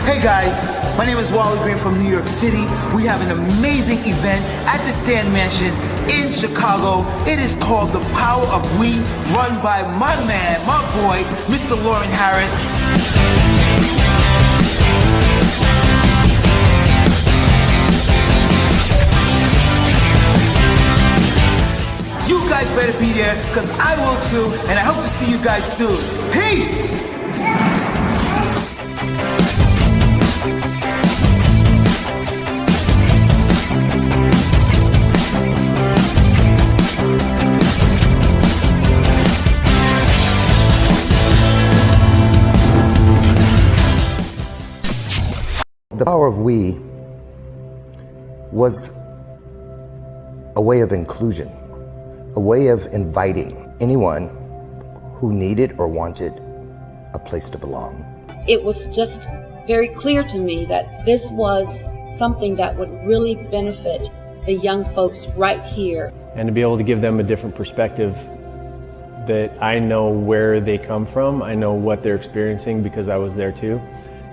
Hey guys, my name is Wally Green from New York City. We have an amazing event at the Stan Mansion in Chicago. It is called The Power of We, run by my man, my boy, Mr. Lauren Harris. You guys better be there, because I will too, and I hope to see you guys soon. Peace! The Power of We was a way of inclusion, a way of inviting anyone who needed or wanted a place to belong. It was just very clear to me that this was something that would really benefit the young folks right here. And to be able to give them a different perspective, that I know where they come from, I know what they're experiencing because I was there too,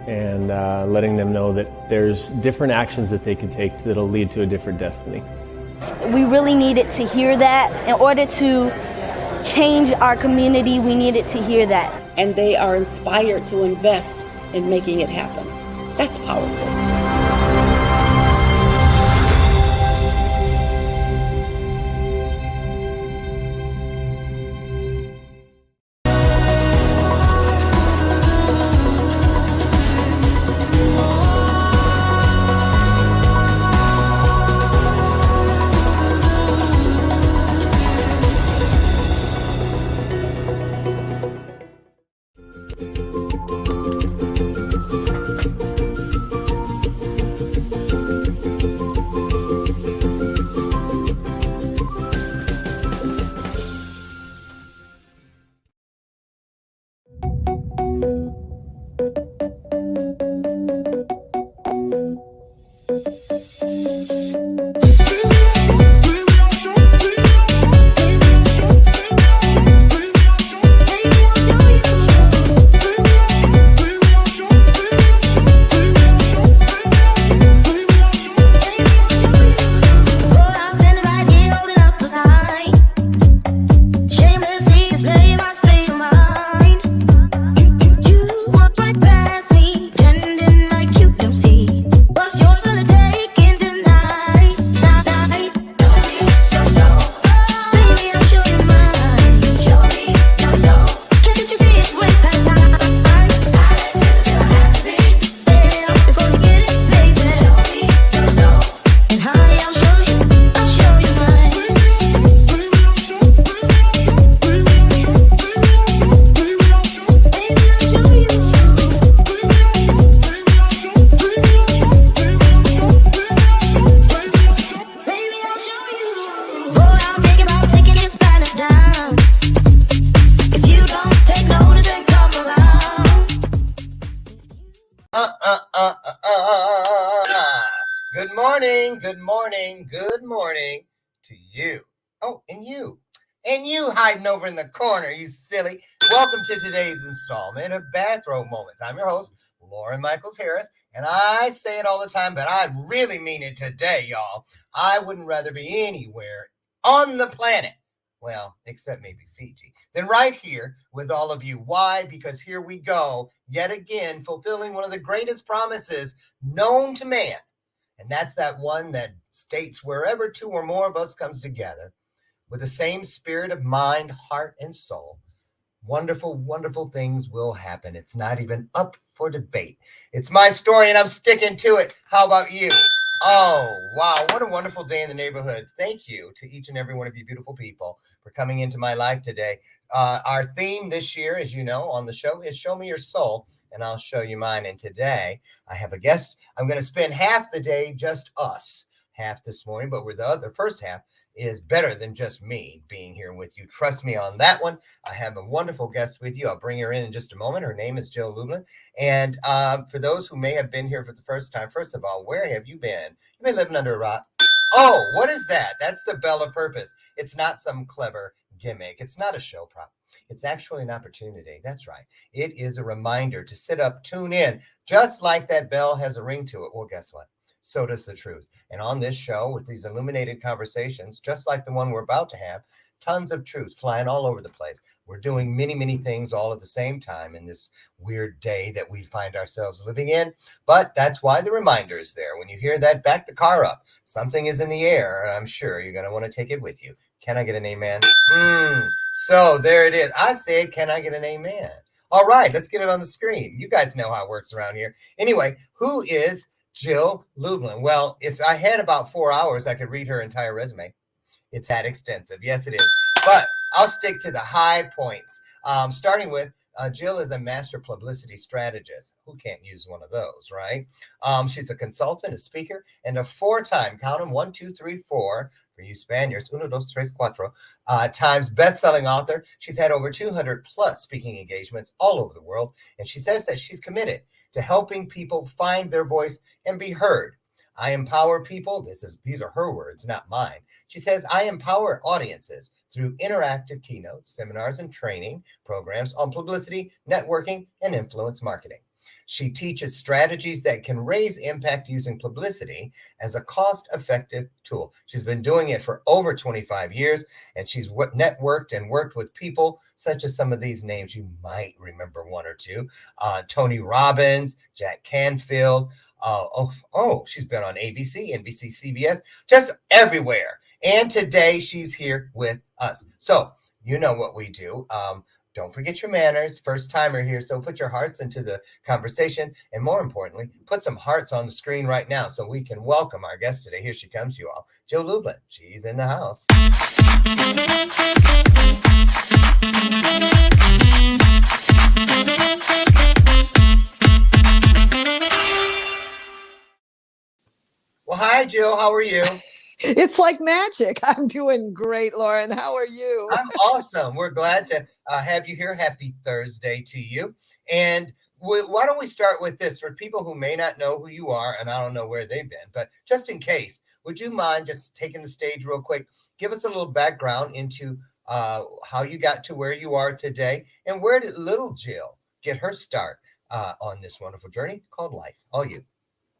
and letting them know that there's different actions that they can take that'll lead to a different destiny. We really needed to hear that. In order to change our community, we needed to hear that. And they are inspired to invest in making it happen. That's powerful. Good morning to you. Oh, and you hiding over in the corner, you silly. Welcome to today's installment of Bathrobe Moments. I'm your host, Lauren Michaels Harris, and I say it all the time, but I really mean it today, y'all. I wouldn't rather be anywhere on the planet, well, except maybe Fiji, than right here with all of you. Why? Because here we go, yet again, fulfilling one of the greatest promises known to man. And that's that one that states wherever two or more of us comes together with the same spirit of mind, heart, and soul, wonderful, wonderful things will happen. It's not even up for debate. It's my story and I'm sticking to it. How about you? Oh, wow. What a wonderful day in the neighborhood. Thank you to each and every one of you beautiful people for coming into my life today. Our theme this year, as you know, on the show is Show Me Your Soul, and I'll show you mine. And today I have a guest. I'm going to spend half the day just us, half this morning, but with the other first half is better than just me being here with you. Trust me on that one. I have a wonderful guest with you. I'll bring her in just a moment. Her name is Jill Lublin. And for those who may have been here for the first time, first of all, where have you been? You've been living under a rock. Oh, what is that? That's the bell of purpose. It's not some clever gimmick. It's not a show prop. It's actually an opportunity. That's right. It is a reminder to sit up, tune in, just like that bell has a ring to it. Well, guess what? So does the truth. And on this show, with these illuminated conversations, just like the one we're about to have, tons of truth flying all over the place. We're doing many, many things all at the same time in this weird day that we find ourselves living in. But that's why the reminder is there. When you hear that, back the car up. Something is in the air, and I'm sure you're going to want to take it with you. Can I get an amen? So there it is. I said, can I get an amen? All right, let's get it on the screen. You guys know how it works around here. Anyway, who is Jill Lublin? Well, if I had about 4 hours, I could read her entire resume. It's that extensive. Yes, it is. But I'll stick to the high points. Starting with Jill is a master publicity strategist. Who can't use one of those, right? She's a consultant, a speaker, and a 4-time, count them, 1, 2, 3, 4, for you Spaniards, uno, dos, tres, cuatro, times best-selling author. She's had over 200 plus speaking engagements all over the world. And she says that she's committed to helping people find their voice and be heard. I empower people. These are her words, not mine. She says, I empower audiences through interactive keynotes, seminars, and training programs on publicity, networking, and influence marketing. She teaches strategies that can raise impact using publicity as a cost-effective tool. She's been doing it for over 25 years, and she's networked and worked with people such as some of these names. You might remember one or two. Tony Robbins, Jack Canfield. She's been on ABC, NBC, CBS, just everywhere. And today she's here with us. So you know what we do. Don't forget your manners. First timer here. So put your hearts into the conversation. And more importantly, put some hearts on the screen right now so we can welcome our guest today. Here she comes, you all. Jill Lublin. She's in the house. Well, hi, Jill. How are you? It's like magic. I'm doing great, Lauren. How are you? I'm awesome. We're glad to have you here. Happy Thursday to you. And why don't we start with this for people who may not know who you are, and I don't know where they've been, but just in case, would you mind just taking the stage real quick? Give us a little background into how you got to where you are today, and where did little Jill get her start on this wonderful journey called life? All you.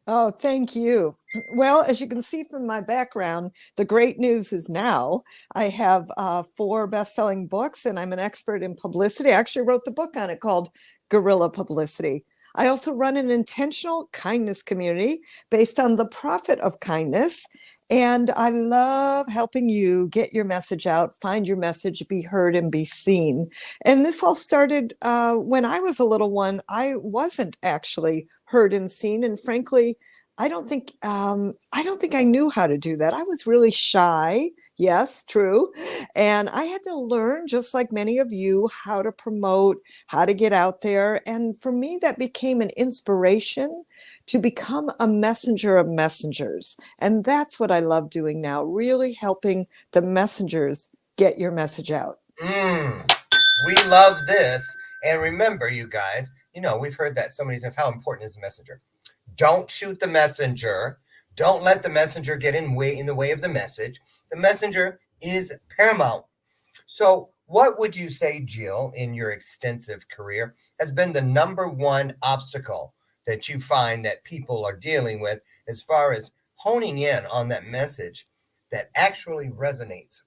Oh, thank you. Well, as you can see from my background, the great news is now I have 4 best-selling books, and I'm an expert in publicity. I actually wrote the book on it called Guerrilla Publicity. I also run an intentional kindness community based on the profit of kindness. And I love helping you get your message out, find your message, be heard, and be seen. And this all started when I was a little one. I wasn't actually heard and seen, and frankly, I don't think I knew how to do that. I was really shy. Yes, true. And I had to learn, just like many of you, how to promote, how to get out there. And for me, that became an inspiration to become a messenger of messengers. And that's what I love doing now, really helping the messengers get your message out. We love this. And remember, you guys, we've heard that so many times. How important is the messenger? Don't shoot the messenger. Don't let the messenger get in the way of the message. The messenger is paramount. So what would you say, Jill, in your extensive career, has been the number one obstacle that you find that people are dealing with as far as honing in on that message that actually resonates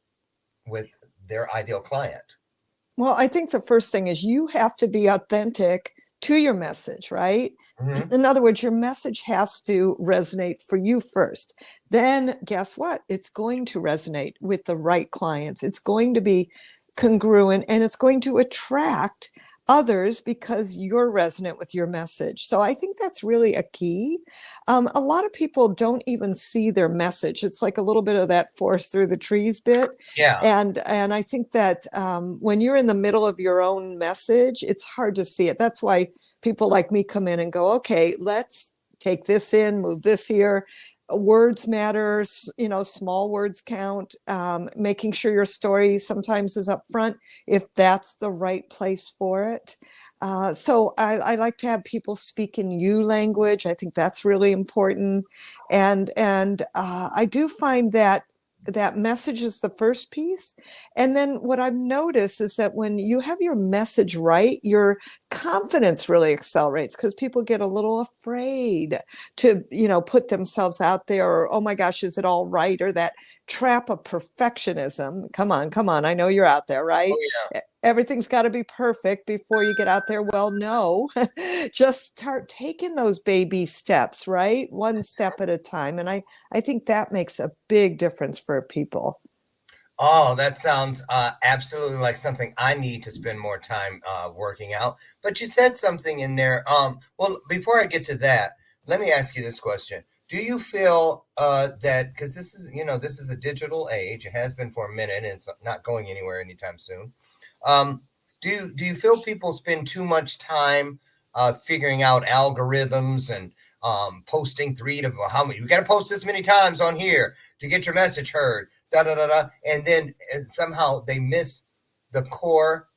with their ideal client? Well, I think the first thing is you have to be authentic to your message, right? Mhm. In other words, your message has to resonate for you first. Then guess what? It's going to resonate with the right clients. It's going to be congruent and it's going to attract others because you're resonant with your message. So I think that's really a key. A lot of people don't even see their message. It's like a little bit of that forest through the trees bit. Yeah. And I think that when you're in the middle of your own message, it's hard to see it. That's why people like me come in and go, okay, let's take this in, move this here. Words matter, small words count. Making sure your story sometimes is up front if that's the right place for it. So I like to have people speak in you language. I think that's really important. And I do find that message is the first piece. And then what I've noticed is that when you have your message right, your confidence really accelerates because people get a little afraid to, put themselves out there or, oh my gosh, is it all right? Or that trap of perfectionism. Come on. I know you're out there, right? Oh, Everything's got to be perfect before you get out there. Well, no, just start taking those baby steps, right? One step at a time. And I think that makes a big difference for people. Oh, that sounds absolutely like something I need to spend more time working out. But you said something in there. Well, before I get to that, let me ask you this question. Do you feel that, because this is a digital age, it has been for a minute, and it's not going anywhere anytime soon. Do you feel people spend too much time figuring out algorithms and posting how many, you got to post this many times on here to get your message heard, and then somehow they miss the core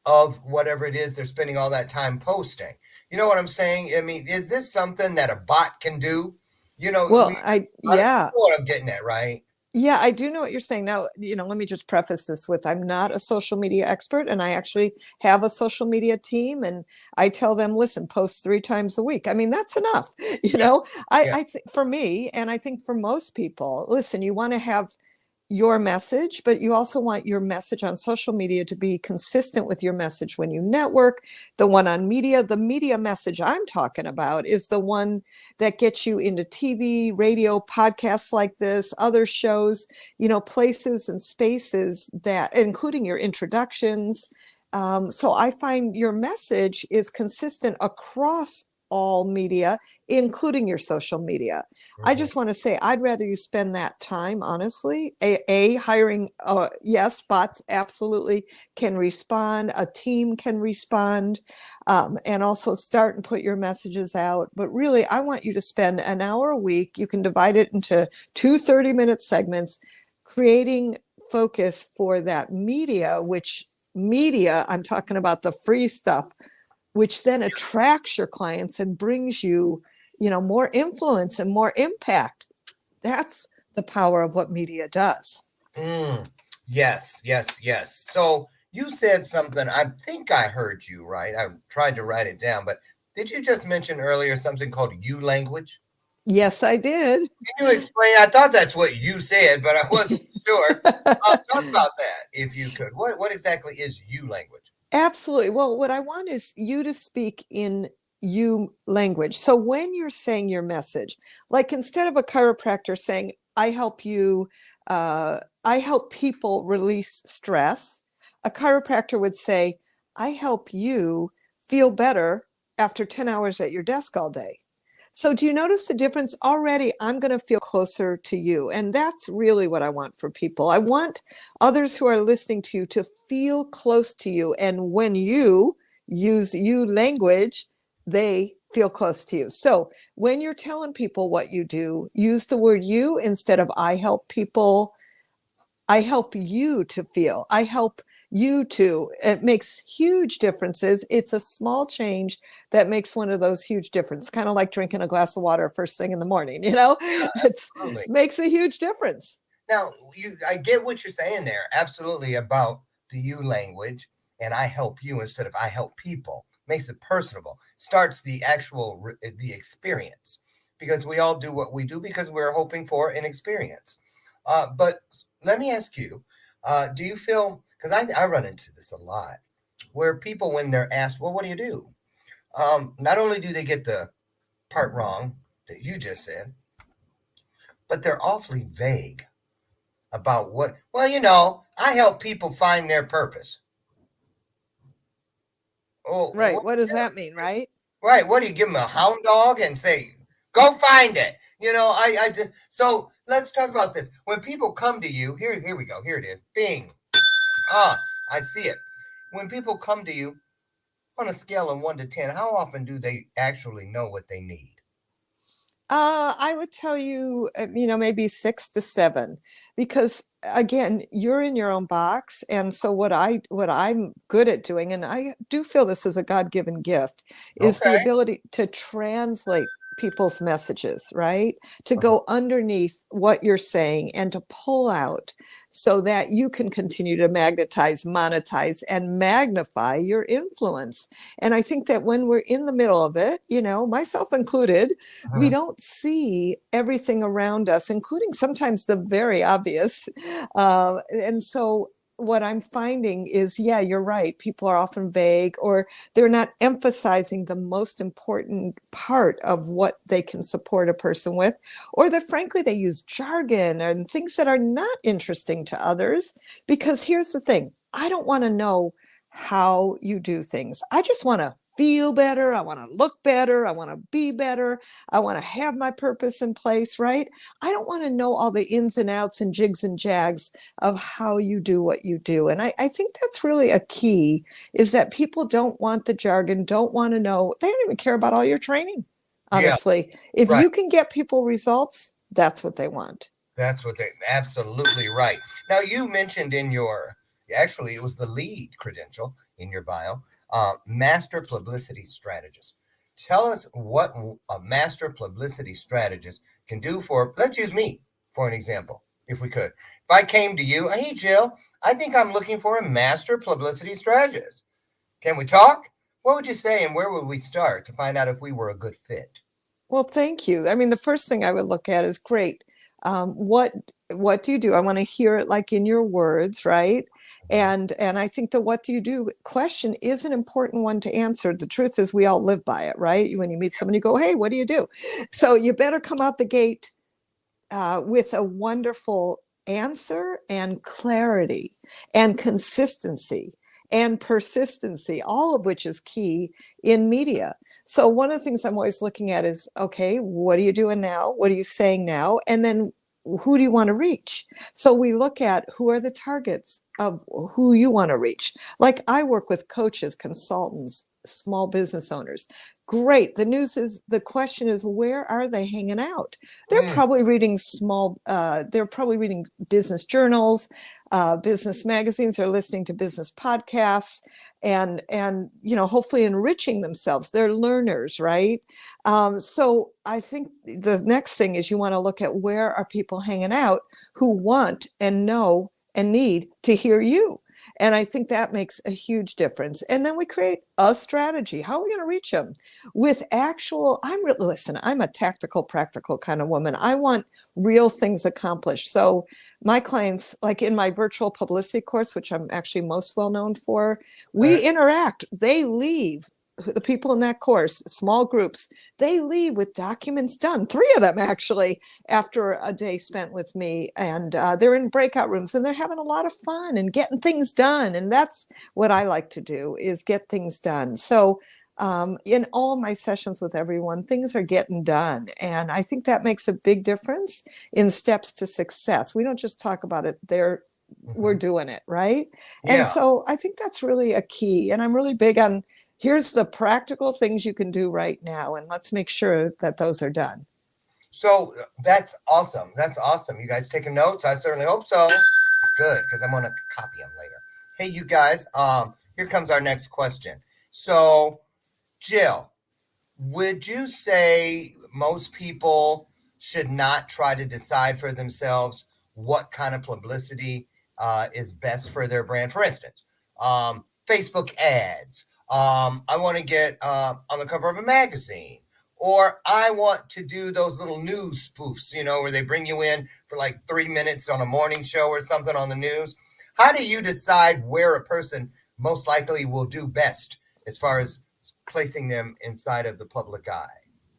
of whatever it is they're spending all that time posting? You know what I'm saying? I mean, is this something that a bot can do? Well, I don't know what I'm getting at, right? Yeah, I do know what you're saying. Now, let me just preface this with I'm not a social media expert, and I actually have a social media team, and I tell them, listen, post 3 times a week. I mean, that's enough. Yeah. I think for me, and I think for most people, listen, you want to have your message, but you also want your message on social media to be consistent with your message when you network. The one on media, the media message I'm talking about is the one that gets you into TV, radio, podcasts like this, other shows, places and spaces that, including your introductions. So I find your message is consistent across all media, including your social media. I just want to say, I'd rather you spend that time, honestly, hiring, yes, bots absolutely can respond. A team can respond, and also start and put your messages out. But really, I want you to spend an hour a week. You can divide it into 2 30-minute segments, creating focus for that media, I'm talking about the free stuff, which then attracts your clients and brings you, more influence and more impact. That's the power of what media does. Yes. So you said something, I think I heard you right. I tried to write it down, but did you just mention earlier something called you language? Yes, I did. Can you explain? I thought that's what you said, but I wasn't sure. Talk about that if you could. What exactly is you language? Absolutely. Well, what I want is you to speak in you language. So when you're saying your message, like instead of a chiropractor saying, I help people release stress, a chiropractor would say, I help you feel better after 10 hours at your desk all day. So do you notice the difference? Already, I'm going to feel closer to you. And that's really what I want for people. I want others who are listening to you to feel close to you. And when you use you language, they feel close to you. So when you're telling people what you do, use the word you instead of I help people. I help you to feel. I help you to. It makes huge differences. It's a small change that makes one of those huge differences. Kind of like drinking a glass of water first thing in the morning, it makes a huge difference. Now, I get what you're saying there, absolutely, about the you language, and I help you instead of I help people. Makes it personable. Starts the actual the experience, because we all do what we do because we're hoping for an experience. But let me ask you, do you feel, because I run into this a lot, where people, when they're asked, well, what do you do? Not only do they get the part wrong that you just said, but they're awfully vague about what, well, I help people find their purpose. Oh, Right. What does that mean, right? Right. What do you give them, a hound dog and say, go find it? So let's talk about this. When people come to you, here we go. Here it is. Bing. I see it. When people come to you on a scale of 1 to 10, how often do they actually know what they need? I would tell you, maybe 6 to 7, because again, you're in your own box. And so what I'm good at doing, and I do feel this is a God-given gift, is the ability to translate people's messages, right? To go underneath what you're saying and to pull out so that you can continue to magnetize, monetize, and magnify your influence. And I think that when we're in the middle of it, myself included, we don't see everything around us, including sometimes the very obvious. And so what I'm finding is, yeah, you're right. People are often vague, or they're not emphasizing the most important part of what they can support a person with, or that frankly, they use jargon and things that are not interesting to others. Because here's the thing, I don't want to know how you do things. I just want to feel better. I want to look better. I want to be better. I want to have my purpose in place, right? I don't want to know all the ins and outs and jigs and jags of how you do what you do. And I think that's really a key, is that people don't want the jargon, don't want to know. They don't even care about all your training, honestly. If you can get people results, that's what they want. That's what absolutely right. Now, you mentioned actually, it was the lead credential in your bio, master publicity strategist. Tell us what a master publicity strategist can do for, let's use me for an example, if we could. If I came to you, hey, Jill, I think I'm looking for a master publicity strategist. Can we talk? What would you say, and where would we start to find out if we were a good fit? Well, thank you. I mean, the first thing I would look at is, great. What do you do? I want to hear it like in your words, right? And I think the what do you do question is an important one to answer. The truth is, we all live by it, right? When you meet someone, you go, hey, what do you do? So you better come out the gate with a wonderful answer and clarity and consistency and persistency, all of which is key in media. So one of the things I'm always looking at is, okay, what are you doing now? What are you saying now? And then who do you want to reach? So we look at who are the targets of who you want to reach. Like, I work with coaches, consultants, small business owners. Great. The question is, where are they hanging out? They're probably reading they're probably reading business journals, business magazines, they're listening to business podcasts, and hopefully enriching themselves. They're learners, right? So I think the next thing is, you want to look at where are people hanging out who want and know and need to hear you. And I think that makes a huge difference. And then we create a strategy. How are we going to reach them? With I'm a tactical, practical kind of woman. I want real things accomplished. So my clients, like in my virtual publicity course, which I'm actually most well known for, we interact. They leave. The people in that course, small groups, they leave with documents done, 3 of them actually, after a day spent with me. And they're in breakout rooms and they're having a lot of fun and getting things done. And that's what I like to do, is get things done. So in all my sessions with everyone, things are getting done. And I think that makes a big difference in steps to success. We don't just talk about it. We're doing it, right? Yeah. And so I think that's really a key. And I'm really big on, here's the practical things you can do right now, and let's make sure that those are done. So that's awesome. That's awesome. You guys taking notes? I certainly hope so. Good, because I'm going to copy them later. Hey, you guys, here comes our next question. So, Jill, would you say most people should not try to decide for themselves what kind of publicity is best for their brand. For instance, Facebook ads. I want to get on the cover of a magazine, or I want to do those little news spoofs, where they bring you in for like 3 minutes on a morning show or something on the news. How do you decide where a person most likely will do best as far as placing them inside of the public eye?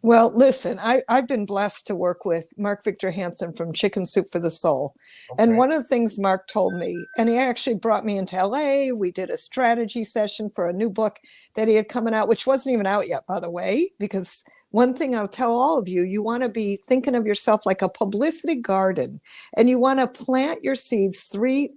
Well, listen, I've been blessed to work with Mark Victor Hansen from Chicken Soup for the Soul. Okay. And one of the things Mark told me, and he actually brought me into LA, we did a strategy session for a new book that he had coming out, which wasn't even out yet, by the way, because one thing I'll tell all of you, you want to be thinking of yourself like a publicity garden, and you want to plant your seeds 3,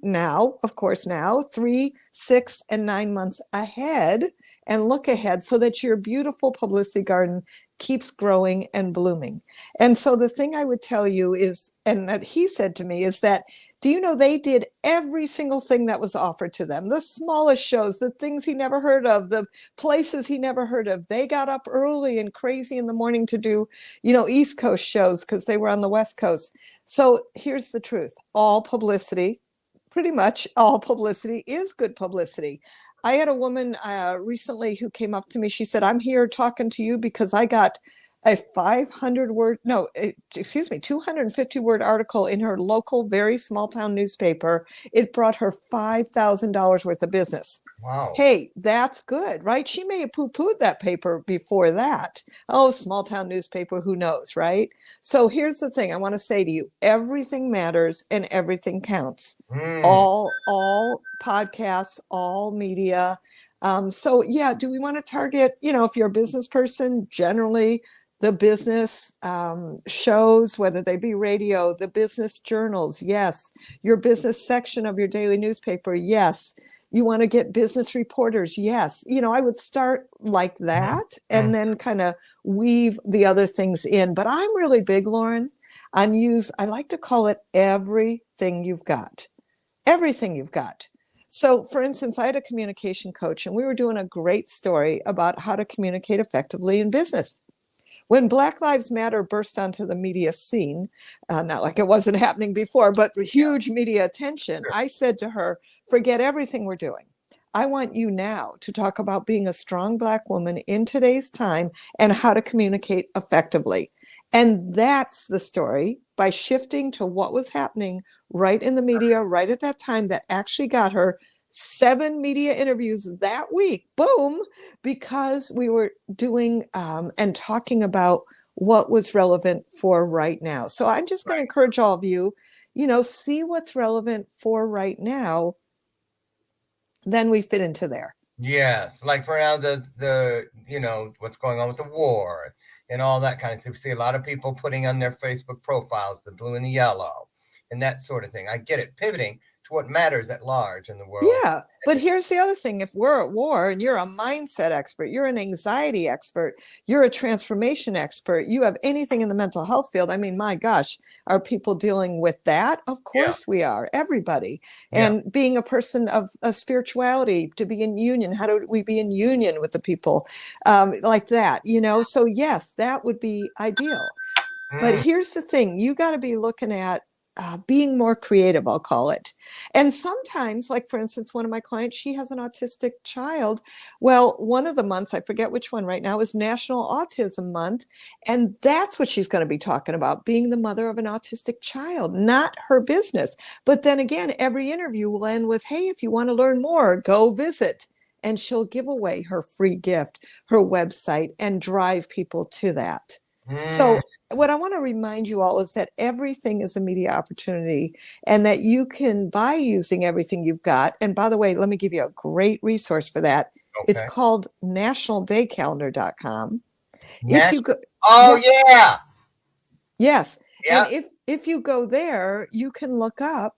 6, and 9 months ahead, and look ahead so that your beautiful publicity garden keeps growing and blooming. And so the thing I would tell you is, and that he said to me, is that, do you know they did every single thing that was offered to them? The smallest shows, the things he never heard of, the places he never heard of. They got up early and crazy in the morning to do, East Coast shows because they were on the West Coast. So here's the truth. All publicity, pretty much all publicity is good publicity. I had a woman recently who came up to me. She said, I'm here talking to you because I got a 250 word article in her local, very small town newspaper. It brought her $5,000 worth of business. Wow. Hey, that's good, right? She may have poo-pooed that paper before that. Oh, small town newspaper, who knows, right? So here's the thing I want to say to you. Everything matters and everything counts. All podcasts, all media. So yeah, do we want to target, if you're a business person, generally the business shows, whether they be radio, the business journals, yes. Your business section of your daily newspaper, yes. You want to get business reporters, yes. I would start like that and then kind of weave the other things in. But I'm really big, Lauren, on I like to call it everything you've got. Everything you've got. So, for instance, I had a communication coach and we were doing a great story about how to communicate effectively in business. When Black Lives Matter burst onto the media scene, not like it wasn't happening before, but huge media attention, I said to her, forget everything we're doing. I want you now to talk about being a strong Black woman in today's time and how to communicate effectively. And that's the story, by shifting to what was happening right in the media, right at that time, that actually got her 7 media interviews that week, boom, because we were doing and talking about what was relevant for right now. So I'm just going to encourage all of you, see what's relevant for right now, then we fit into there. Yes, like for now, the what's going on with the war and all that kind of stuff. We see a lot of people putting on their Facebook profiles the blue and the yellow and that sort of thing. I get it, pivoting to what matters at large in the world. Yeah, but here's the other thing. If we're at war and you're a mindset expert, you're an anxiety expert, you're a transformation expert, you have anything in the mental health field, I mean, my gosh, are people dealing with that? Of course we are, everybody. And being a person of a spirituality, to be in union, how do we be in union with the people like that, So yes, that would be ideal. But here's the thing, you got to be looking at being more creative, I'll call it. And sometimes, like for instance, one of my clients, she has an autistic child. Well, one of the months, I forget which one right now, is National Autism Month. And that's what she's going to be talking about, being the mother of an autistic child, not her business. But then again, every interview will end with, hey, if you want to learn more, go visit. And she'll give away her free gift, her website, and drive people to that. So what I want to remind you all is that everything is a media opportunity, and that you can, by using everything you've got. And by the way, let me give you a great resource for that. Okay. It's called nationaldaycalendar.com. If you go, yes. Yeah. And if you go there, you can look up,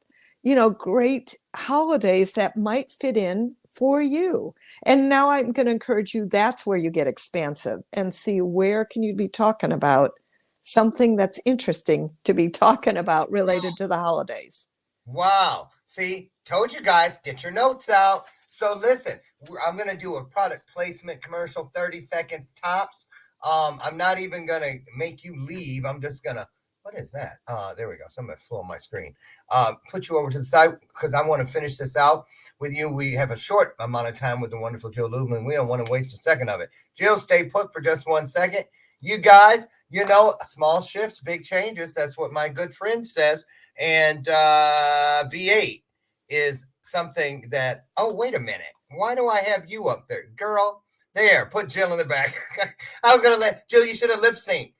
great holidays that might fit in for you. And now I'm going to encourage you, that's where you get expansive and see where can you be talking about something that's interesting to be talking about related to the holidays. Wow. See, told you guys, get your notes out. So listen, I'm going to do a product placement commercial, 30 seconds tops. I'm not even going to make you leave. I'm just going to What is that? There we go. Somebody flew on my screen. Put you over to the side because I want to finish this out with you. We have a short amount of time with the wonderful Jill Lublin. We don't want to waste a second of it. Jill, stay put for just 1 second. You guys, small shifts, big changes. That's what my good friend says. And V8 is something that, oh, wait a minute. Why do I have you up there? Girl, there, put Jill in the back. I was going to let Jill, you should have lip synced.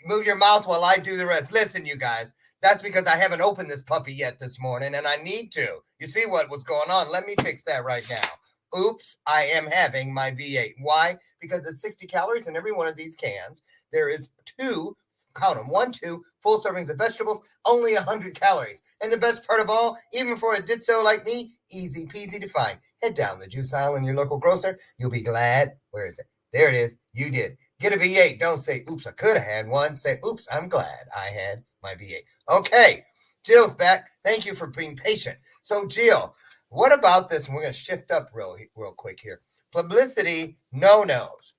Move your mouth while I do the rest. Listen, you guys, that's because I haven't opened this puppy yet this morning, and I need to. You see what was going on? Let me fix that right now. Oops, I am having my V8. Why? Because it's 60 calories in every one of these cans. There is 2, count them, 1, 2 full servings of vegetables, only 100 calories. And the best part of all, even for a ditzo like me, easy peasy to find. Head down the juice aisle in your local grocer. You'll be glad. Where is it? There it is. You did. Get a V8. Don't say, oops, I could have had one. Say, oops, I'm glad I had my V8. Okay. Jill's back. Thank you for being patient. So, Jill, what about this? And we're going to shift up real quick here. Publicity no-nos.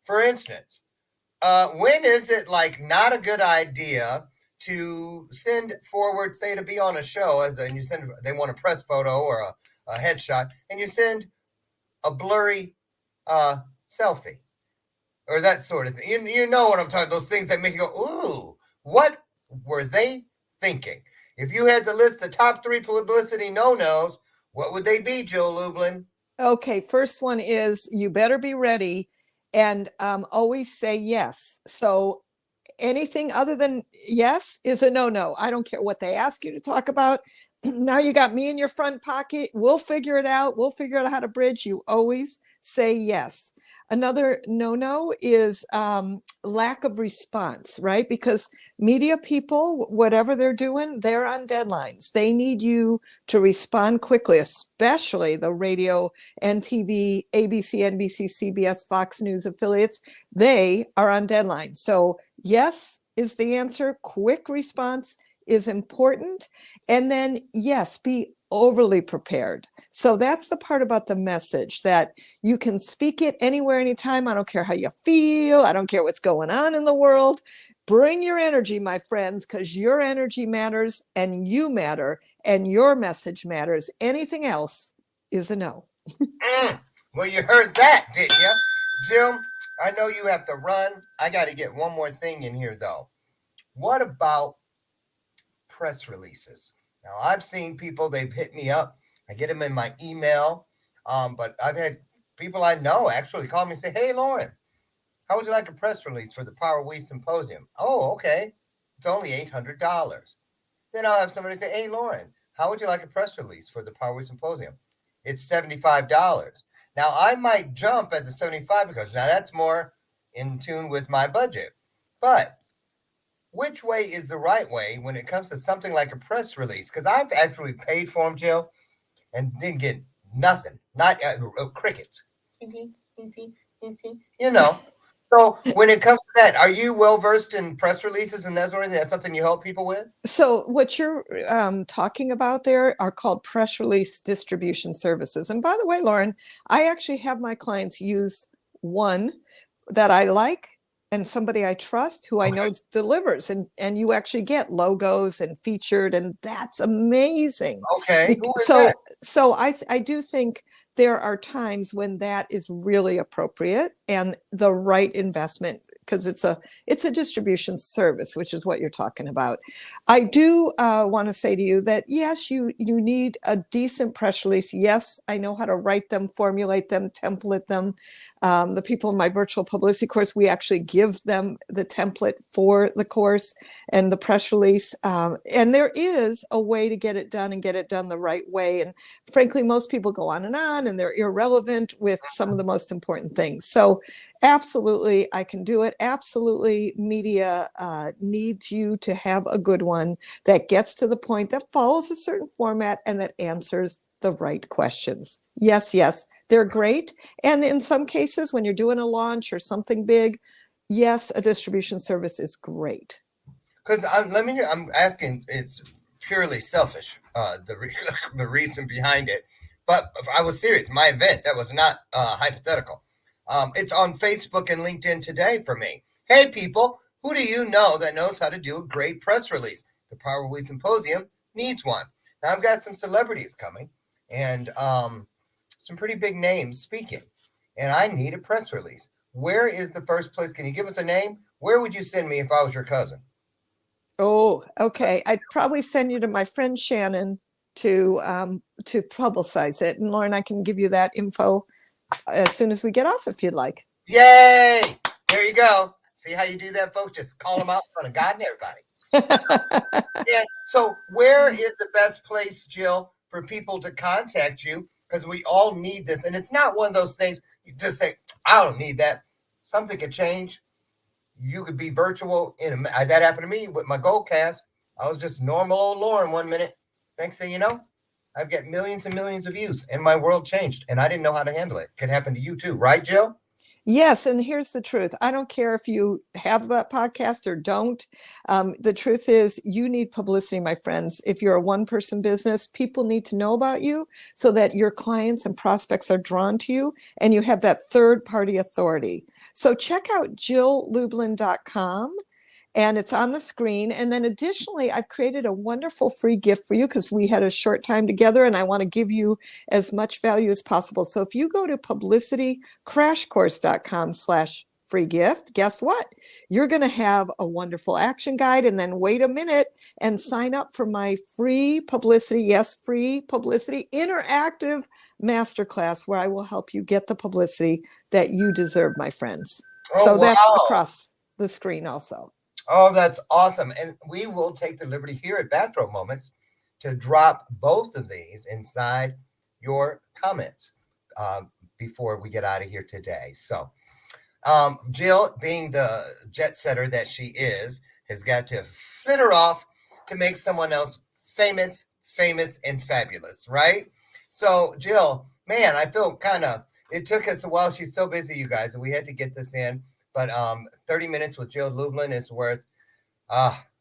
For instance, when is it like not a good idea to send forward, say, to be on a show, and you send, they want a press photo or a headshot, and you send a blurry selfie or that sort of thing. You know what I'm talking about, those things that make you go, ooh, what were they thinking? If you had to list the top 3 publicity no-nos, what would they be, Jill Lublin? Okay, first one is you better be ready and always say yes. So anything other than yes is a no-no. I don't care what they ask you to talk about. Now you got me in your front pocket. We'll figure it out. We'll figure out how to bridge. You always say yes. Another no-no is lack of response, right? Because media people, whatever they're doing, they're on deadlines. They need you to respond quickly, especially the radio and TV, ABC, NBC, CBS, Fox News affiliates. They are on deadlines. So yes is the answer. Quick response is important. And then yes, be overly prepared. So that's the part about the message, that you can speak it anywhere, anytime. I don't care how you feel. I don't care what's going on in the world. Bring your energy, my friends, because your energy matters and you matter and your message matters. Anything else is a no. Well, you heard that, didn't you? Jim, I know you have to run. I got to get one more thing in here, though. What about press releases? Now, I've seen people, they've hit me up. I get them in my email, but I've had people I know actually call me and say, hey, Lauren, how would you like a press release for the Power We Symposium? Oh, okay. It's only $800. Then I'll have somebody say, hey, Lauren, how would you like a press release for the Power We Symposium? It's $75. Now, I might jump at the $75 because now that's more in tune with my budget. But which way is the right way when it comes to something like a press release? Because I've actually paid for them, Jill, and didn't get nothing, not crickets. You know. So when it comes to that, are you well versed in press releases and that sort of thing? That's something you help people with? So what you're talking about there are called press release distribution services. And by the way, Lauren, I actually have my clients use one that I like and somebody I trust who I know delivers, and you actually get logos and featured, and that's amazing. Okay. So I do think there are times when that is really appropriate and the right investment, because it's a distribution service, which is what you're talking about. I do want to say to you that yes, you need a decent press release. Yes, I know how to write them, formulate them, template them. The people in my virtual publicity course, we actually give them the template for the course and the press release. And there is a way to get it done and get it done the right way. And frankly, most people go on and they're irrelevant with some of the most important things. So absolutely, I can do it. Absolutely, media needs you to have a good one that gets to the point, that follows a certain format, and that answers the right questions. Yes, they're great. And in some cases, when you're doing a launch or something big, yes, a distribution service is great. Because I'm asking, it's purely selfish, the reason behind it. But if I was serious, my event, that was not hypothetical. It's on Facebook and LinkedIn today for me. Hey, people, Who do you know that knows how to do a great press release? The Power We Symposium needs one. Now, I've got some celebrities coming and some pretty big names speaking, and I need a press release. Where is the first place? Can you give us a name? Where would you send me if I was your cousin? Oh, okay. I'd probably send you to my friend Shannon to publicize it. And Lauren, I can give you that info as soon as we get off if you'd like. Yay! There you go. See how you do that, folks? Just call them out in front of God and everybody. And so where is the best place, Jill, for people to contact you? Because we all need this. And it's not one of those things you just say, I don't need that. Something could change. You could be virtual. That happened to me with my Goldcast. I was just normal old Lauren one minute. Next thing you know, I've got millions and millions of views, and my world changed, and I didn't know how to handle it. Could happen to you too, right, Jill? Yes, and here's the truth. I don't care if you have a podcast or don't. The truth is you need publicity, my friends. If you're a one-person business, people need to know about you so that your clients and prospects are drawn to you and you have that third-party authority. So check out jilllublin.com. And it's on the screen. And then additionally, I've created a wonderful free gift for you because we had a short time together and I want to give you as much value as possible. So if you go to publicitycrashcourse.com/free gift, guess what? You're going to have a wonderful action guide, and then wait a minute and sign up for my free publicity, yes, free publicity interactive masterclass where I will help you get the publicity that you deserve, my friends. So that's across the screen also. Oh, that's awesome. And we will take the liberty here at Bathrobe Moments to drop both of these inside your comments before we get out of here today. So Jill, being the jet setter that she is, has got to flitter off to make someone else famous, and fabulous, right? So Jill, man, I feel it took us a while. She's so busy, you guys, and we had to get this in. But 30 minutes with Jill Lublin is worth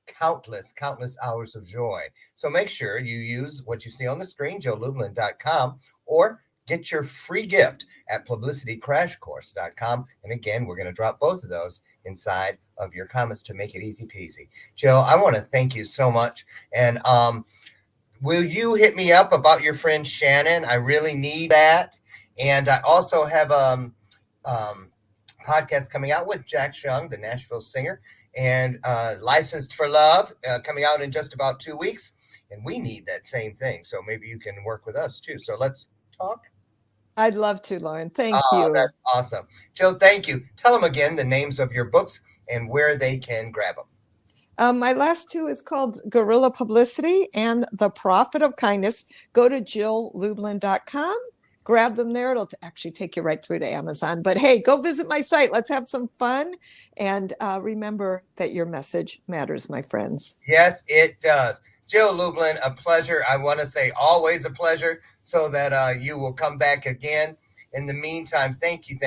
countless hours of joy. So make sure you use what you see on the screen, jilllublin.com, or get your free gift at publicitycrashcourse.com. And again, we're going to drop both of those inside of your comments to make it easy peasy. Jill, I want to thank you so much. And will you hit me up about your friend Shannon? I really need that. And I also have podcast coming out with Jack Young, the Nashville singer, and Licensed for Love coming out in just about 2 weeks. And we need that same thing. So maybe you can work with us too. So let's talk. I'd love to, Lauren. Thank you. That's awesome. Joe, thank you. Tell them again the names of your books and where they can grab them. My last two is called Guerrilla Publicity and The Profit of Kindness. Go to jilllublin.com. Grab them there. It'll actually take you right through to Amazon. But hey, go visit my site. Let's have some fun. And remember that your message matters, my friends. Yes, it does. Jill Lublin, a pleasure. I want to say always a pleasure, so that you will come back again. In the meantime, thank you.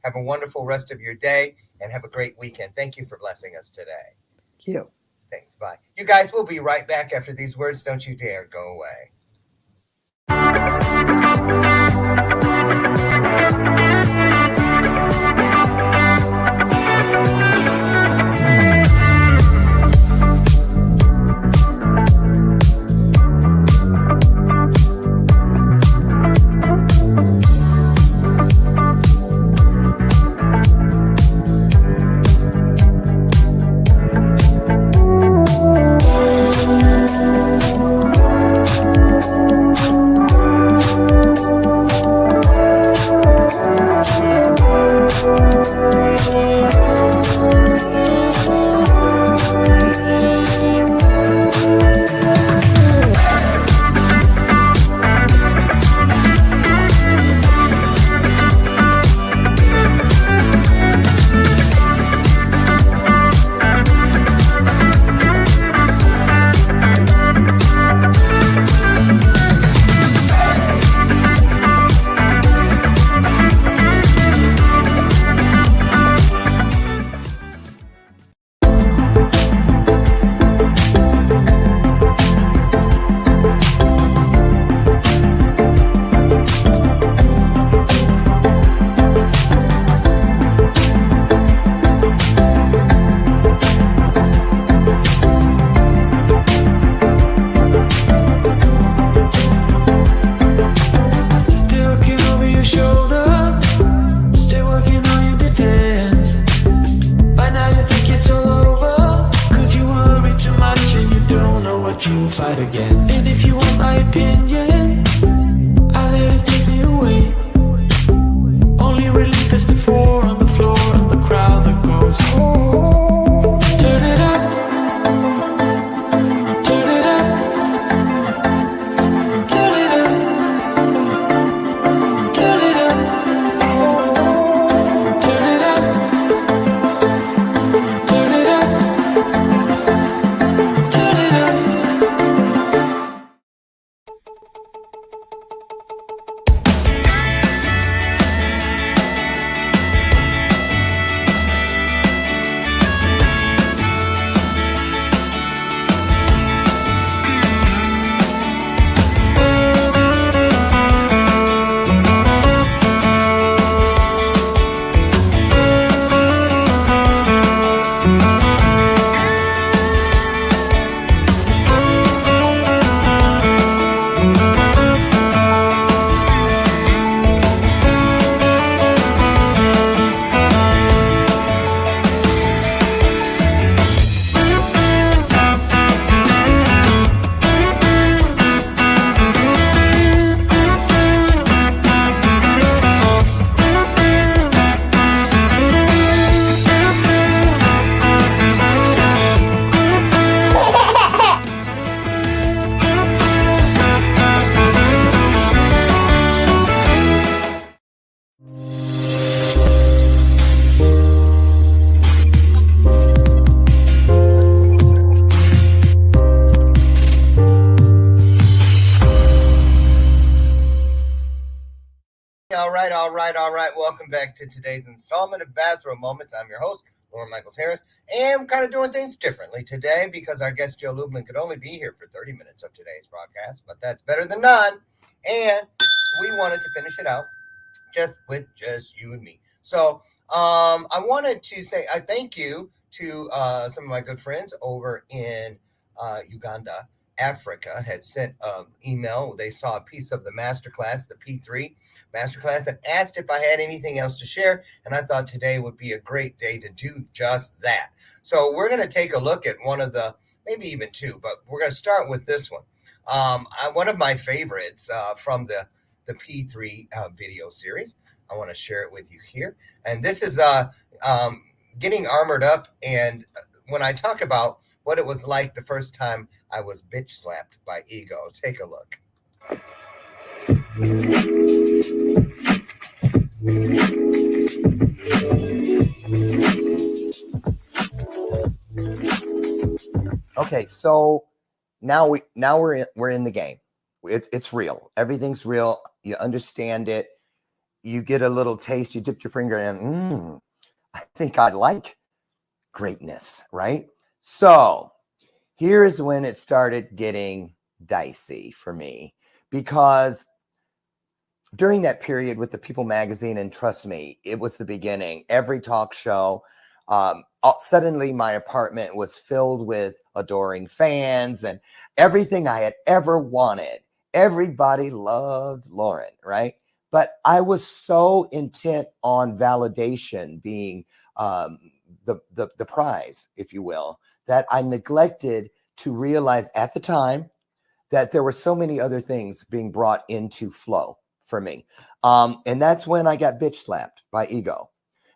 Have a wonderful rest of your day and have a great weekend. Thank you for blessing us today. Thank you. Thanks. Bye. You guys will be right back after these words. Don't you dare go away. start again. And if you want my opinion, I let it take me away. Only relief is the four on the floor and the crowd that goes, turn it up, turn it up, turn it up, turn it up, turn it up, turn it up, turn it up. All right. Welcome back to today's installment of Bathroom Moments. I'm your host, Lauren Michaels Harris, and I'm kind of doing things differently today because our guest Joe Lublin could only be here for 30 minutes of today's broadcast, but that's better than none. And we wanted to finish it out with you and me. So I wanted to say I thank you to some of my good friends over in Uganda. Africa had sent an email. They saw a piece of the masterclass, the P3 masterclass, and asked if I had anything else to share. And I thought today would be a great day to do just that. So we're going to take a look at one of the, maybe even two, but we're going to start with this one. One of my favorites from the P3 video series. I want to share it with you here. And this is getting armored up. And when I talk about what it was like the first time I was bitch slapped by ego. Take a look. Okay, so now we're in the game. It's real. Everything's real. You understand it. You get a little taste. You dip your finger in. I think I like greatness, right? So here's when it started getting dicey for me, because during that period with the People magazine, and trust me, it was the beginning. Every talk show, suddenly my apartment was filled with adoring fans and everything I had ever wanted. Everybody loved Lauren, right? But I was so intent on validation being the prize, if you will, that I neglected to realize at the time that there were so many other things being brought into flow for me. And that's when I got bitch slapped by ego,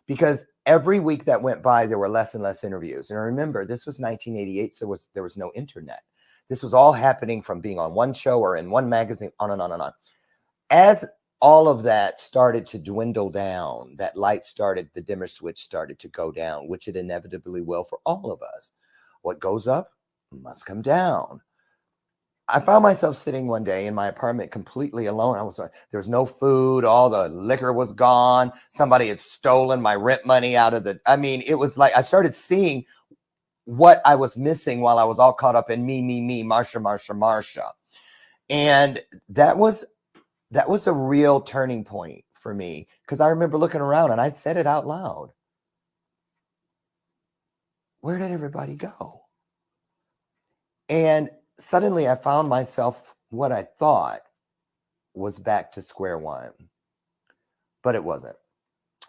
because every week that went by, there were less and less interviews. And remember, this was 1988, so there was no internet. This was all happening from being on one show or in one magazine, on and on and on. As all of that started to dwindle down, that light started, the dimmer switch started to go down, which it inevitably will for all of us. What goes up must come down. I found myself sitting one day in my apartment completely alone. There was no food. All the liquor was gone. Somebody had stolen my rent money out of it was like I started seeing what I was missing while I was all caught up in me, Marsha. And that was a real turning point for me, because I remember looking around and I said it out loud. Where did everybody go? And suddenly I found myself, what I thought was back to square one, but it wasn't.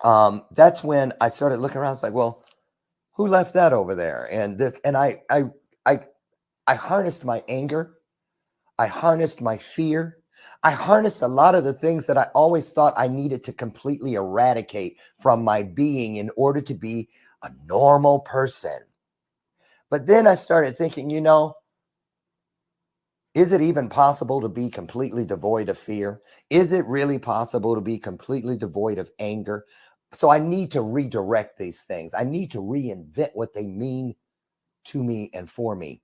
That's when I started looking around. It's like, well, who left that over there? And I harnessed my anger I harnessed my fear. I harnessed a lot of the things that I always thought I needed to completely eradicate from my being in order to be a normal person. But then I started thinking, is it even possible to be completely devoid of fear? Is it really possible to be completely devoid of anger? So I need to redirect these things. I need to reinvent what they mean to me and for me.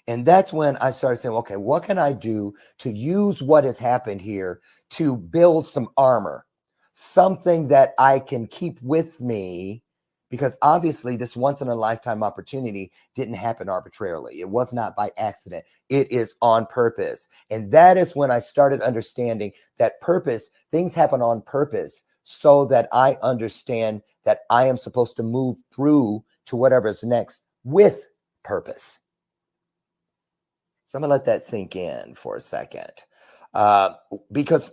And that's when I started saying, okay, what can I do to use what has happened here to build some armor, something that I can keep with me? Because obviously this once in a lifetime opportunity didn't happen arbitrarily. It was not by accident. It is on purpose. And that is when I started understanding that purpose, things happen on purpose, so that I understand that I am supposed to move through to whatever's next with purpose. So I'm going to let that sink in for a second, because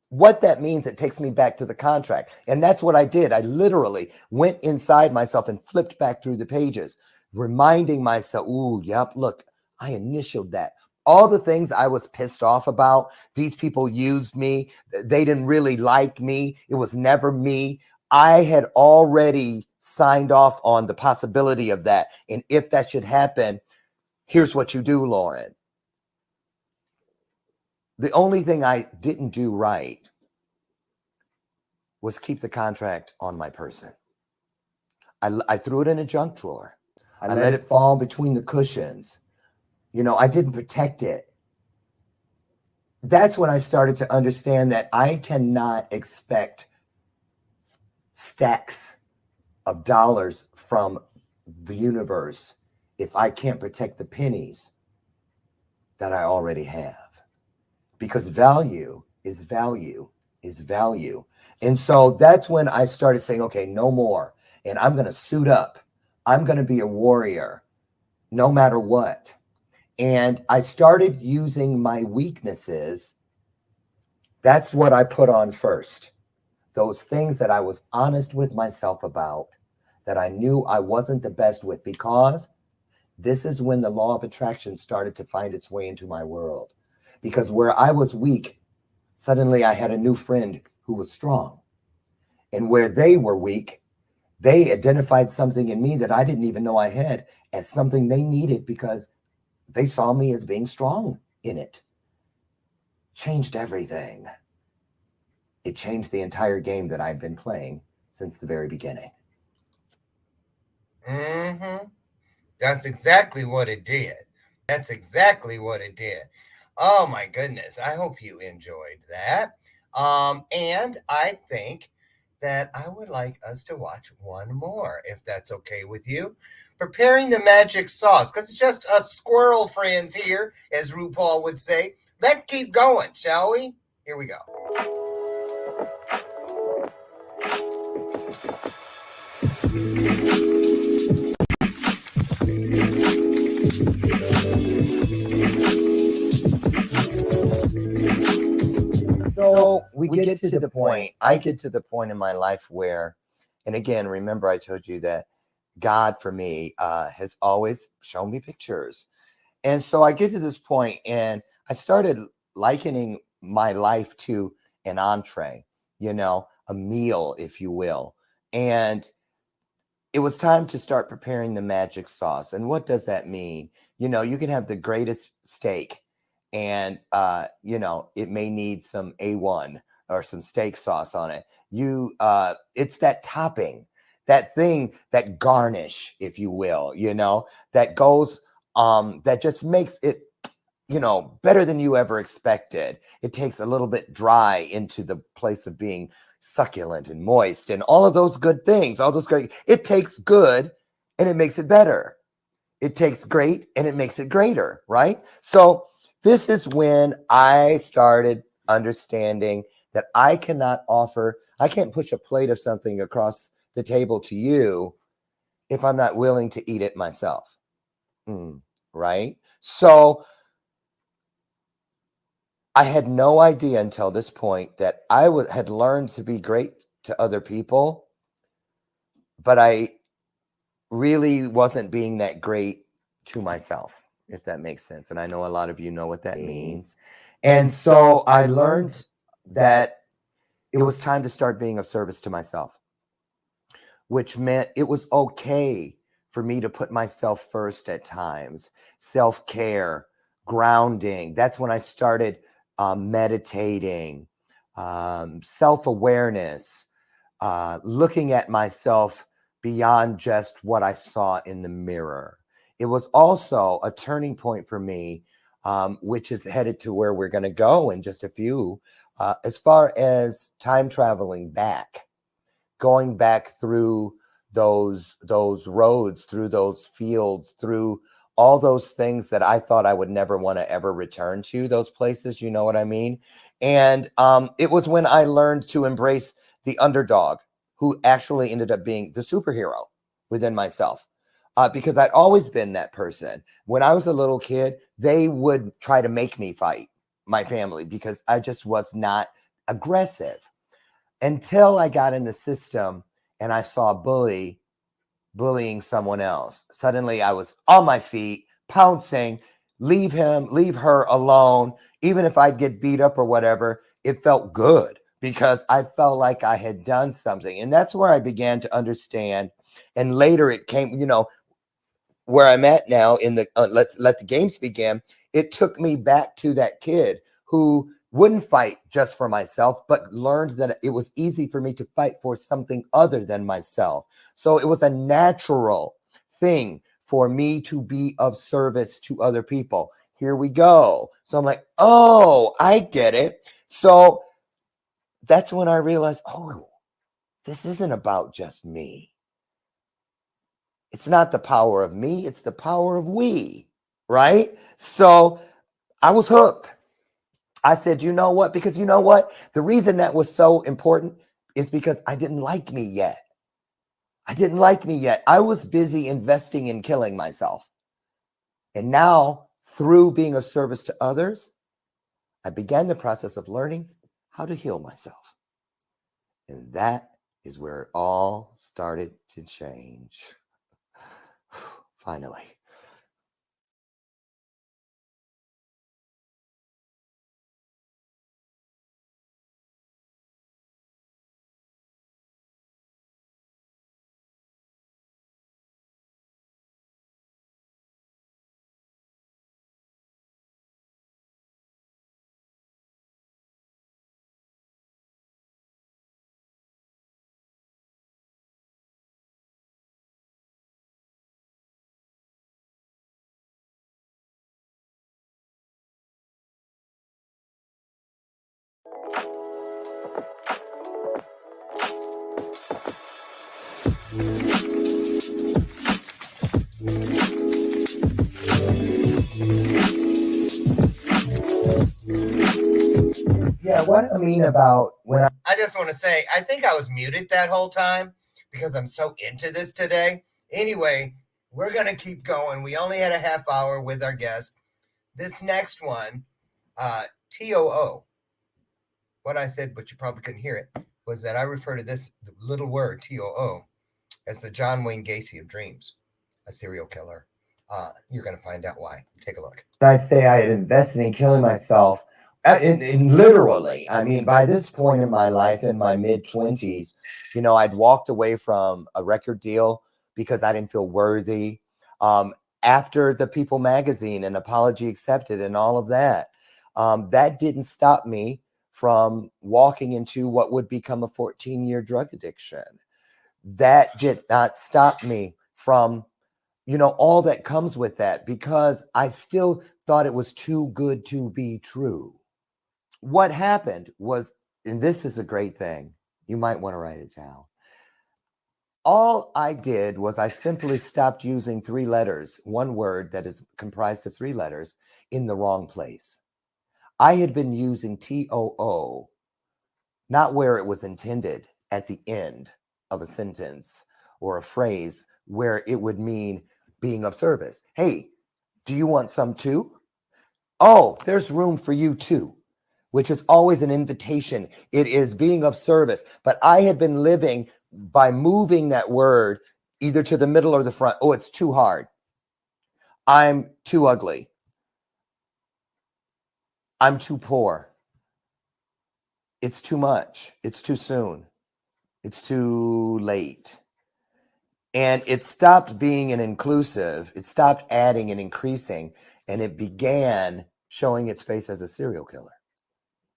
what that means, it takes me back to the contract. And that's what I did. I literally went inside myself and flipped back through the pages, reminding myself, ooh, yep, look, I initialed that. All the things I was pissed off about, these people used me. They didn't really like me. It was never me. I had already signed off on the possibility of that. And if that should happen, here's what you do, Lauren. The only thing I didn't do right was keep the contract on my person. I threw it in a junk drawer. I let it fall between the cushions. I didn't protect it. That's when I started to understand that I cannot expect stacks of dollars from the universe if I can't protect the pennies that I already have. Because value is value is value. And so that's when I started saying, okay, no more. And I'm going to suit up. I'm going to be a warrior no matter what. And I started using my weaknesses. That's what I put on first. Those things that I was honest with myself about, that I knew I wasn't the best with, because this is when the law of attraction started to find its way into my world. Because where I was weak, suddenly I had a new friend who was strong. And where they were weak, they identified something in me that I didn't even know I had as something they needed, because they saw me as being strong in it. Changed everything. It changed the entire game that I'd been playing since the very beginning. Mm-hmm. That's exactly what it did. That's exactly what it did. Oh my goodness. I hope you enjoyed that. And I think that I would like us to watch one more, if that's okay with you. Preparing the magic sauce, because it's just us squirrel friends here, as RuPaul would say. Let's keep going, shall we? Here we go. So we get to the point, I get to the point in my life where, and again, remember I told you that God for me has always shown me pictures. And so I get to this point and I started likening my life to an entree, a meal, if you will. And it was time to start preparing the magic sauce. And what does that mean? You can have the greatest steak and, it may need some A1 or some steak sauce on it. It's that topping, that thing, that garnish, if you will, that goes, that just makes it, better than you ever expected. It takes a little bit dry into the place of being succulent and moist and all of those good things, all those great, it takes good and it makes it better. It takes great and it makes it greater, right? So this is when I started understanding that I can't push a plate of something across the table to you if I'm not willing to eat it myself. Right? So I had no idea until this point that I had learned to be great to other people, but I really wasn't being that great to myself. if that makes sense. And I know a lot of you know what that means. And so I learned that it was time to start being of service to myself, which meant it was okay for me to put myself first at times. Self-care, grounding. That's when I started meditating, self-awareness, looking at myself beyond just what I saw in the mirror. It was also a turning point for me, which is headed to where we're going to go in just a few, as far as time traveling back, going back through those roads, through those fields, through all those things that I thought I would never want to ever return to, those places, you know what I mean? And it was when I learned to embrace the underdog, who actually ended up being the superhero within myself. Because I'd always been that person. When I was a little kid, they would try to make me fight my family because I just was not aggressive. Until I got in the system and I saw a bully bullying someone else. Suddenly I was on my feet, pouncing, leave her alone. Even if I'd get beat up or whatever, it felt good because I felt like I had done something. And that's where I began to understand. And later it came, where I'm at now in the let's let the games begin. It took me back to that kid who wouldn't fight just for myself, but learned that it was easy for me to fight for something other than myself. So it was a natural thing for me to be of service to other people. Here we go. So I'm like, oh, I get it. So that's when I realized, oh, this isn't about just me. It's not the power of me, it's the power of we, right? So I was hooked. I said, you know what? Because you know what? The reason that was so important is because I didn't like me yet. I didn't like me yet. I was busy investing in killing myself. And now, through being of service to others, I began the process of learning how to heal myself. And that is where it all started to change. Finally. Yeah, what I mean about when I just want to say, I think I was muted that whole time because I'm so into this today. Anyway, we're going to keep going. We only had a half hour with our guest. This next one, TOO, what I said, but you probably couldn't hear it, was that I refer to this little word, TOO, as the John Wayne Gacy of dreams, a serial killer. You're going to find out why. Take a look. I say I had invested in killing myself, in literally, I mean, by this point in my life, in my mid-20s, I'd walked away from a record deal because I didn't feel worthy. After the People magazine and Apology Accepted and all of that, that didn't stop me from walking into what would become a 14-year drug addiction. That did not stop me from all that comes with that, because I still thought it was too good to be true. What happened was, and this is a great thing, you might want to write it down. All I did was I simply stopped using 3 letters, one word that is comprised of 3 letters, in the wrong place. I had been using TOO, not where it was intended, at the end of a sentence or a phrase where it would mean being of service. Hey, do you want some too? Oh, there's room for you too, which is always an invitation. It is being of service. But I had been living by moving that word either to the middle or the front. Oh, it's too hard. I'm too ugly. I'm too poor. It's too much. It's too soon. It's too late. And it stopped being an inclusive. It stopped adding and increasing. And it began showing its face as a serial killer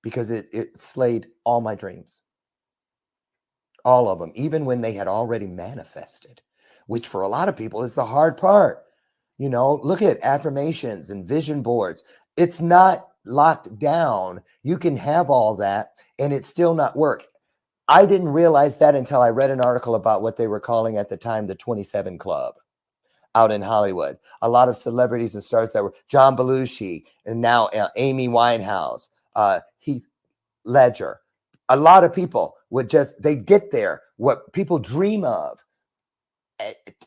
because it slayed all my dreams. All of them, even when they had already manifested, which for a lot of people is the hard part. You know, look at affirmations and vision boards. It's not locked down. You can have all that and it still not work. I didn't realize that until I read an article about what they were calling at the time the 27 Club out in Hollywood. A lot of celebrities and stars that were John Belushi and now Amy Winehouse, Heath Ledger. A lot of people would they'd get there, what people dream of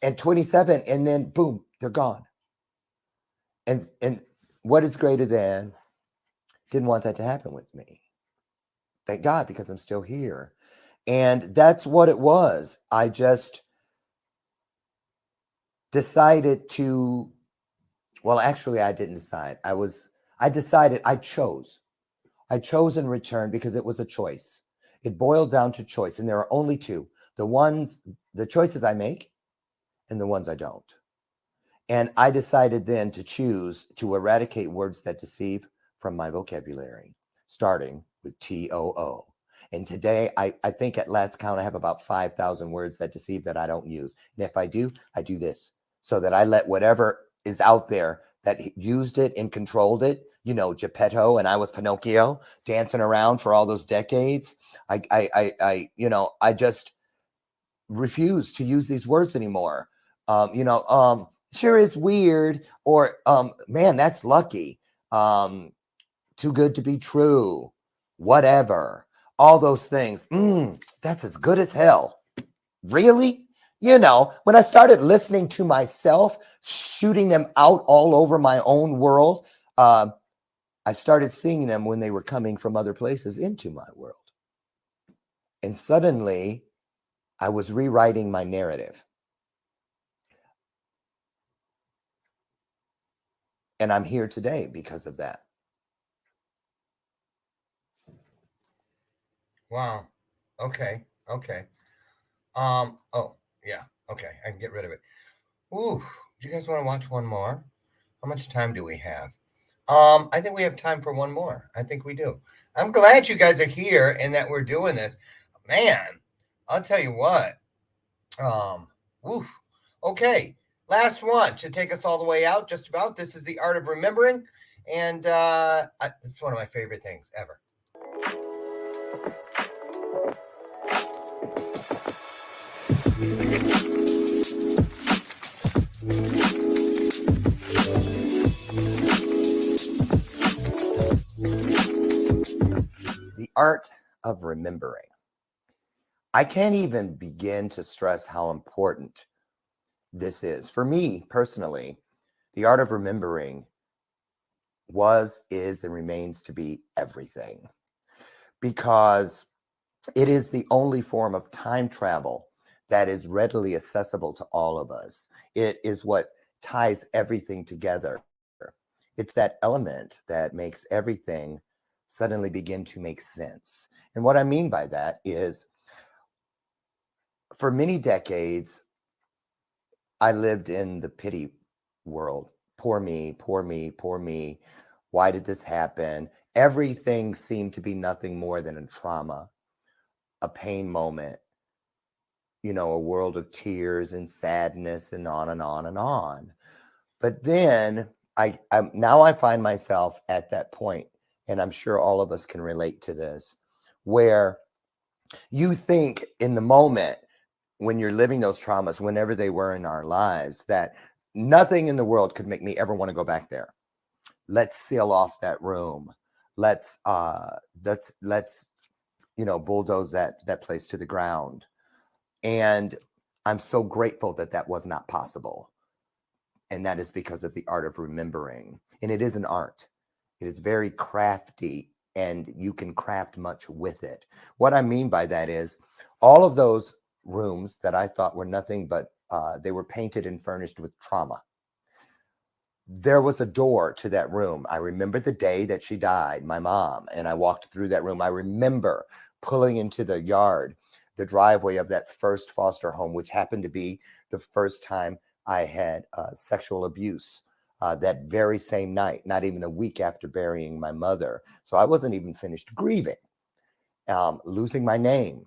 at 27, and then boom, they're gone. And what is greater than, didn't want that to happen with me. Thank God, because I'm still here. And that's what it was. I just decided to, well, actually, I didn't decide. I decided, I chose in return because it was a choice. It boiled down to choice. And there are only two, the choices I make and the ones I don't. And I decided then to choose to eradicate words that deceive from my vocabulary, starting with TOO. And today, I think at last count, I have about 5,000 words that deceive that I don't use. And if I do this so that I let whatever is out there that used it and controlled it, you know, Geppetto and I was Pinocchio dancing around for all those decades. I just refuse to use these words anymore. Sure is weird, or man, that's lucky. Too good to be true. Whatever. All those things. That's as good as hell. Really? You know, when I started listening to myself, shooting them out all over my own world, I started seeing them when they were coming from other places into my world. And suddenly, I was rewriting my narrative. And I'm here today because of that. Wow. Okay. Oh, yeah. Okay. I can get rid of it. Ooh. Do you guys want to watch one more? How much time do we have? I think we have time for one more. I think we do. I'm glad you guys are here and that we're doing this. Man, I'll tell you what. Woof. Okay. Last one to take us all the way out, just about. This is The Art of Remembering. And it's one of my favorite things ever. The art of remembering. I can't even begin to stress how important this is. For me personally, the art of remembering was, is, and remains to be everything, because it is the only form of time travel that is readily accessible to all of us. It is what ties everything together. It's that element that makes everything suddenly begin to make sense. And what I mean by that is, for many decades, I lived in the pity world. Poor me, poor me, poor me. Why did this happen? Everything seemed to be nothing more than a trauma, a pain moment, you know, a world of tears and sadness and on and on and on. But then now I find myself at that point, and I'm sure all of us can relate to this, where you think in the moment when you're living those traumas, whenever they were in our lives, that nothing in the world could make me ever want to go back there. Let's seal off that room. Let's bulldoze that place to the ground. And I'm so grateful that that was not possible. And that is because of the art of remembering. And it is an art. It is very crafty, and you can craft much with it. What I mean by that is all of those rooms that I thought were nothing but they were painted and furnished with trauma. there was a door to that room. I remember the day that she died, my mom, and I walked through that room. I remember pulling into the yard, the driveway of that first foster home, which happened to be the first time I had sexual abuse that very same night, not even a week after burying my mother. So I wasn't even finished grieving, losing my name,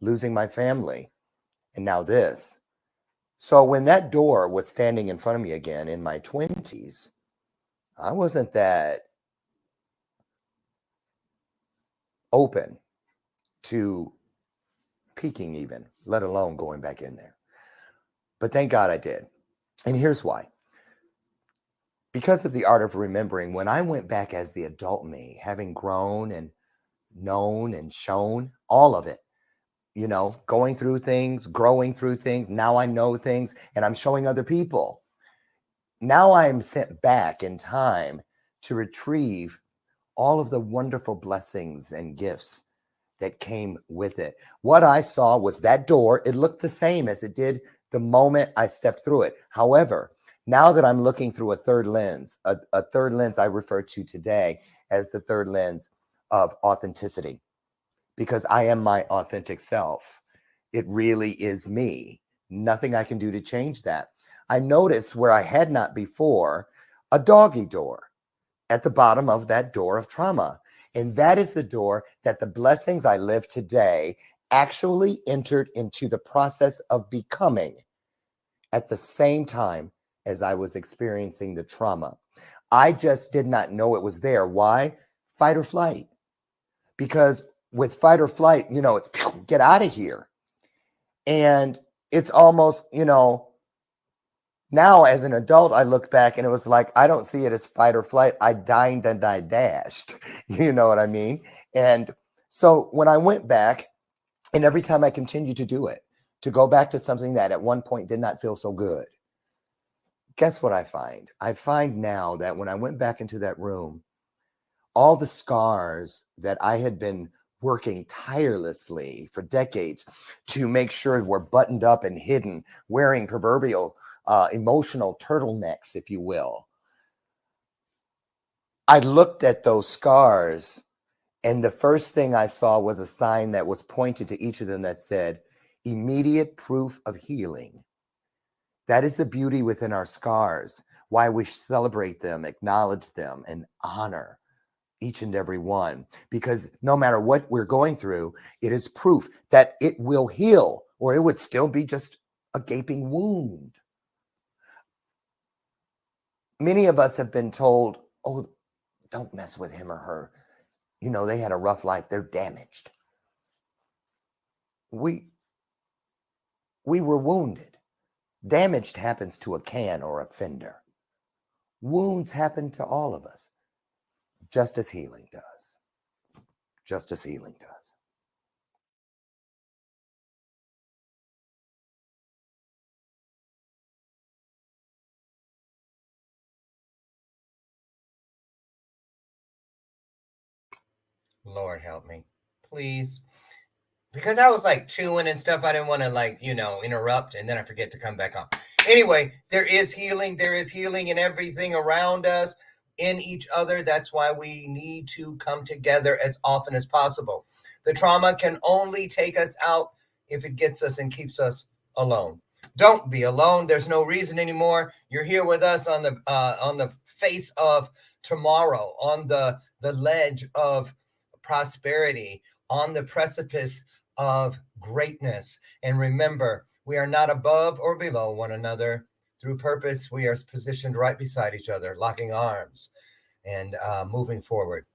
losing my family, and now this. So when that door was standing in front of me again in my 20s, I wasn't that open to peeking even, let alone going back in there. But thank God I did. And here's why. Because of the art of remembering, when I went back as the adult me, having grown and known and shown all of it, you know, going through things, growing through things. Now I know things and I'm showing other people. Now I am sent back in time to retrieve all of the wonderful blessings and gifts that came with it. What I saw was that door. It looked the same as it did the moment I stepped through it. However, now that I'm looking through a third lens, a third lens I refer to today as the third lens of authenticity, because I am my authentic self. It really is me. Nothing I can do to change that. I noticed where I had not before a doggy door at the bottom of that door of trauma. And that is the door that the blessings I live today actually entered into the process of becoming at the same time as I was experiencing the trauma. I just did not know it was there. Why? Fight or flight. Because with fight or flight, you know, it's get out of here. And it's almost, you know, now as an adult, I look back and it was like, I don't see it as fight or flight. I dined and I dashed. You know what I mean? And so when I went back, and every time I continued to do it, to go back to something that at one point did not feel so good, guess what I find? I find now that when I went back into that room, all the scars that I had been working tirelessly for decades to make sure were buttoned up and hidden, wearing proverbial emotional turtlenecks, if you will. I looked at those scars, and the first thing I saw was a sign that was pointed to each of them that said, immediate proof of healing. That is the beauty within our scars, why we celebrate them, acknowledge them, and honor each and every one. Because no matter what we're going through, it is proof that it will heal, or it would still be just a gaping wound. Many of us have been told, oh, don't mess with him or her. You know, they had a rough life. They're damaged. We were wounded. Damaged happens to a can or a fender. Wounds happen to all of us, just as healing does. Just as healing does. Lord help me, please. Because I was like chewing and stuff. I didn't want to, like, you know, interrupt and then I forget to come back on. Anyway, there is healing. There is healing in everything around us, in each other. That's why we need to come together as often as possible. The trauma can only take us out if it gets us and keeps us alone. Don't be alone. There's no reason anymore. You're here with us on the face of tomorrow, on the ledge of prosperity, on the precipice of greatness. And remember, we are not above or below one another. Through purpose, we are positioned right beside each other, locking arms and moving forward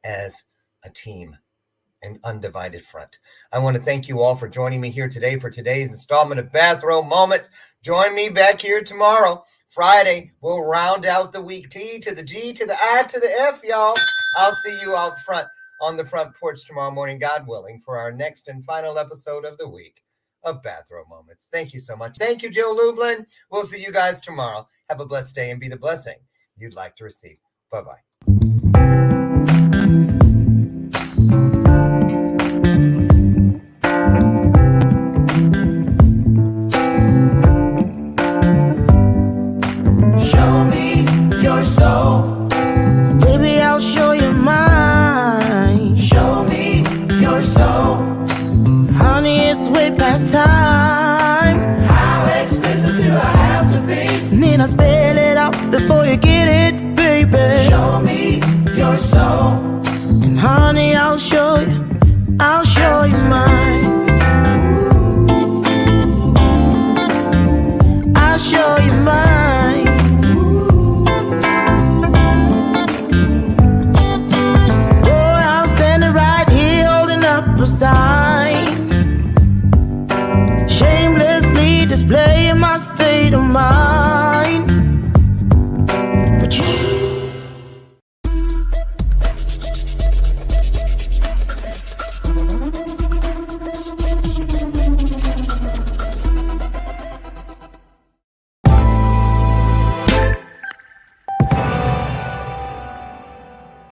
as a team, an undivided front. I want to thank you all for joining me here today for today's installment of Bathrobe Moments. Join me back here tomorrow, Friday. We'll round out the week. T to the G to the I to the F, y'all. I'll see you out front on the front porch tomorrow morning, God willing, for our next and final episode of the week of Bathrobe Moments. Thank you so much. Thank you, Joe Lublin. We'll see you guys tomorrow. Have a blessed day and be the blessing you'd like to receive. Bye-bye. Show me it's way past time. How expensive do I have to be? Need I spell it out before you get it, baby? Show me your soul, and honey, I'll show you mine.